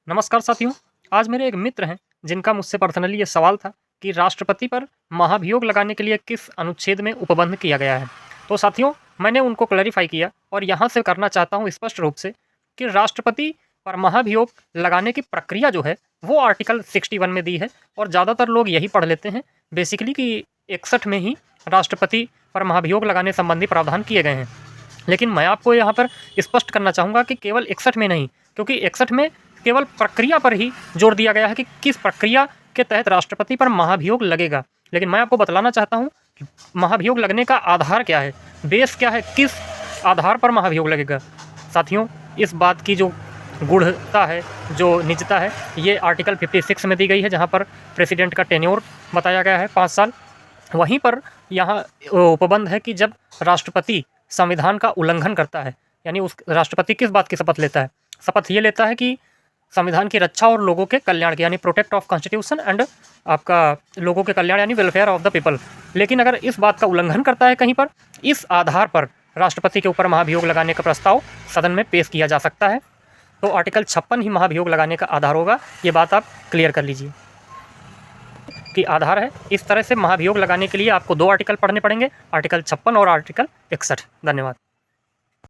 नमस्कार साथियों। आज मेरे एक मित्र हैं जिनका मुझसे पर्सनली ये सवाल था कि राष्ट्रपति पर महाभियोग लगाने के लिए किस अनुच्छेद में उपबंध किया गया है। तो साथियों, मैंने उनको क्लैरिफाई किया और यहाँ से करना चाहता हूँ स्पष्ट रूप से कि राष्ट्रपति पर महाभियोग लगाने की प्रक्रिया जो है वो आर्टिकल 61 में दी है और ज़्यादातर लोग यही पढ़ लेते हैं बेसिकली कि 61 में ही राष्ट्रपति पर महाभियोग लगाने संबंधी प्रावधान किए गए हैं। लेकिन मैं आपको यहाँ पर स्पष्ट करना चाहूँगा कि केवल 61 में नहीं, क्योंकि 61 में केवल प्रक्रिया पर ही जोर दिया गया है कि किस प्रक्रिया के तहत राष्ट्रपति पर महाभियोग लगेगा। लेकिन मैं आपको बतलाना चाहता हूँ कि महाभियोग लगने का आधार क्या है, बेस क्या है, किस आधार पर महाभियोग लगेगा। साथियों, इस बात की जो गूढ़ता है, जो निजता है, ये आर्टिकल 56 में दी गई है, जहाँ पर प्रेसिडेंट का टेन्योर बताया गया है 5 साल। वहीं पर यहाँ उपबंध है कि जब राष्ट्रपति संविधान का उल्लंघन करता है, यानी उस राष्ट्रपति किस बात की शपथ लेता है, शपथ ये लेता है कि संविधान की रक्षा और लोगों के कल्याण की, यानी प्रोटेक्ट ऑफ कॉन्स्टिट्यूशन एंड आपका लोगों के कल्याण यानी वेलफेयर ऑफ द पीपल। लेकिन अगर इस बात का उल्लंघन करता है कहीं पर, इस आधार पर राष्ट्रपति के ऊपर महाभियोग लगाने का प्रस्ताव सदन में पेश किया जा सकता है। तो आर्टिकल 56 ही महाभियोग लगाने का आधार होगा। ये बात आप क्लियर कर लीजिए कि आधार है। इस तरह से महाभियोग लगाने के लिए आपको 2 आर्टिकल पढ़ने पड़ेंगे, आर्टिकल 56 और आर्टिकल 61। धन्यवाद।